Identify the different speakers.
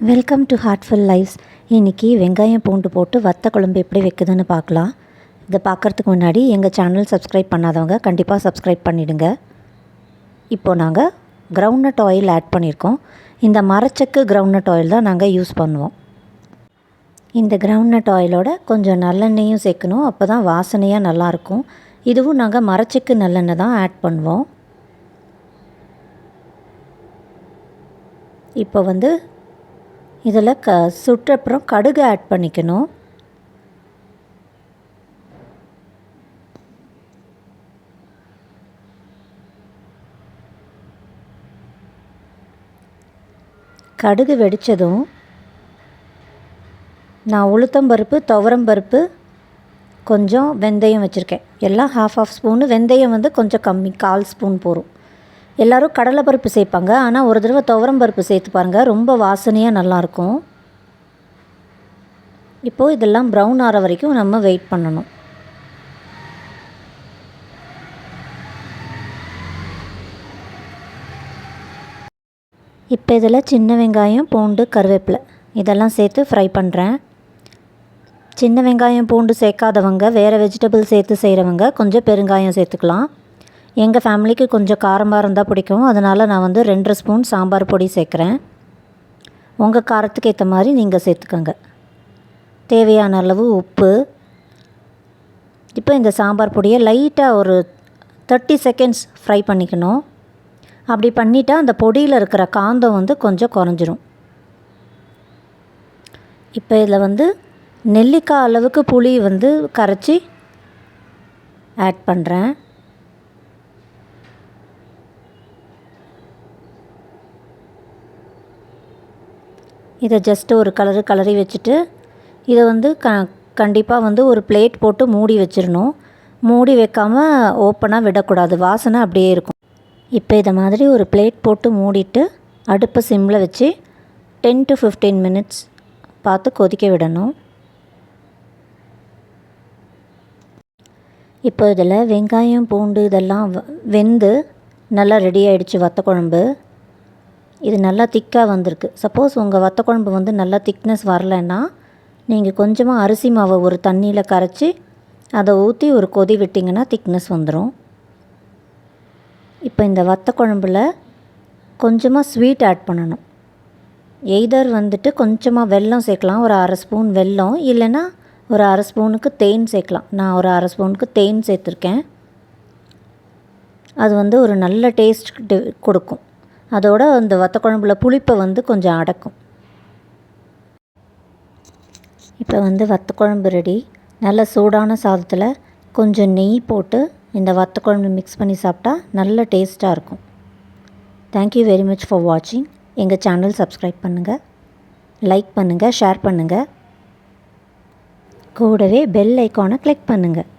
Speaker 1: Welcome to heartful lives. இன்றைக்கி வெங்காயம் பூண்டு போட்டு வத்த குழம்பு எப்படி வைக்குதுன்னு பார்க்கலாம். இதை பார்க்குறதுக்கு முன்னாடி எங்கள் சேனல் சப்ஸ்கிரைப் பண்ணாதவங்க கண்டிப்பாக சப்ஸ்கிரைப் பண்ணிவிடுங்க. இப்போது நாங்கள் கிரவுண்ட்நட் ஆயில் ஆட் பண்ணியிருக்கோம். இந்த மரச்செக்கு கிரவுண்ட்நட் ஆயில் தான் நாங்கள் யூஸ் பண்ணுவோம். இந்த கிரவுண்ட்நட் ஆயிலோட கொஞ்சம் நல்லெண்ணெயும் சேர்க்கணும், அப்போ தான் வாசனையாக நல்லாயிருக்கும். இதுவும் நாங்கள் மரச்செக்கு நல்லெண்ணெய் தான் ஆட் பண்ணுவோம். இப்போ இதில் சுட்டப்புறம் கடுகு ஆட் பண்ணிக்கணும். கடுகு வெடித்ததும் நான் உளுத்தம்பருப்பு, துவரம்பருப்பு, கொஞ்சம் வெந்தயம் வச்சுருக்கேன். எல்லாம் ஹாஃப் ஸ்பூனு. வெந்தயம் கொஞ்சம் கம்மி, 1/4 ஸ்பூன் போகும். எல்லோரும் கடலைப்பருப்பு சேர்ப்பாங்க, ஆனால் ஒரு தடவை துவரம்பருப்பு சேர்த்து பாருங்கள், ரொம்ப வாசனையாக நல்லாயிருக்கும். இப்போது இதெல்லாம் ப்ரௌன் ஆகிற வரைக்கும் நம்ம வெயிட் பண்ணணும். இப்போ இதில் சின்ன வெங்காயம், பூண்டு, கருவேப்பிலை இதெல்லாம் சேர்த்து ஃப்ரை பண்ணுறேன். சின்ன வெங்காயம் பூண்டு சேர்க்காதவங்க, வேறு வெஜிடபிள் சேர்த்து செய்கிறவங்க கொஞ்சம் பெருங்காயம் சேர்த்துக்கலாம். எங்கள் ஃபேமிலிக்கு கொஞ்சம் காரமாக இருந்தால் பிடிக்கும், அதனால் நான் 2 ஸ்பூன் சாம்பார் பொடி சேர்க்குறேன். உங்கள் காரத்துக்கு ஏற்ற மாதிரி நீங்கள் சேர்த்துக்கோங்க. தேவையான அளவு உப்பு. இப்போ இந்த சாம்பார் பொடியை லைட்டாக ஒரு 30 செகண்ட்ஸ் ஃப்ரை பண்ணிக்கணும். அப்படி பண்ணிட்டா அந்த பொடியில் இருக்கிற காந்தம் கொஞ்சம் குறைஞ்சிரும். இப்போ இதில் நெல்லிக்காய் அளவுக்கு புளி கரைச்சி ஆட் பண்ணுறேன். இதை ஜஸ்ட்டு ஒரு கலரி வச்சுட்டு இதை கண்டிப்பாக ஒரு பிளேட் போட்டு மூடி வச்சிடணும். மூடி வைக்காமல் ஓப்பனாக விடக்கூடாது, வாசனை அப்படியே இருக்கும். இப்போ இதை மாதிரி ஒரு பிளேட் போட்டு மூடிட்டு அடுப்பை சிம்மில் வச்சு 10 to 15 மினிட்ஸ் பார்த்து கொதிக்க விடணும். இப்போ இதில் வெங்காயம், பூண்டு இதெல்லாம் வெந்து நல்லா ரெடி ஆகிடுச்சு வத்த குழம்பு. இது நல்லா திக்காக வந்திருக்கு. சப்போஸ் உங்கள் வத்த குழம்பு நல்லா திக்னஸ் வரலைன்னா நீங்கள் கொஞ்சமாக அரிசி மாவை ஒரு தண்ணியில் கரைச்சி அதை ஊற்றி ஒரு கொதி விட்டிங்கன்னா திக்னஸ் வந்துடும். இப்போ இந்த வத்த குழம்புல கொஞ்சமாக ஸ்வீட் ஆட் பண்ணணும். எய்தர் கொஞ்சமாக வெல்லம் சேர்க்கலாம், ஒரு 1/2 ஸ்பூன் வெல்லம், இல்லைன்னா ஒரு 1/2 ஸ்பூனுக்கு தேன் சேர்க்கலாம். நான் ஒரு 1/2 ஸ்பூனுக்கு தேன் சேர்த்துருக்கேன். அது ஒரு நல்ல டேஸ்ட் கொடுக்கும். அதோட அந்த வத்த குழம்புல புளிப்பை கொஞ்சம் அடக்கும். இப்போ வத்த குழம்பு ரெடி. நல்ல சூடான சாதத்தில் கொஞ்சம் நெய் போட்டு இந்த வத்த குழம்பு மிக்ஸ் பண்ணி சாப்பிட்டா நல்ல டேஸ்ட்டாக இருக்கும். தேங்க்யூ வெரி மச் ஃபார் வாட்சிங். எங்கள் சேனல் சப்ஸ்கிரைப் பண்ணுங்கள், லைக் பண்ணுங்கள், ஷேர் பண்ணுங்கள், கூடவே பெல் ஐக்கானை கிளிக் பண்ணுங்கள்.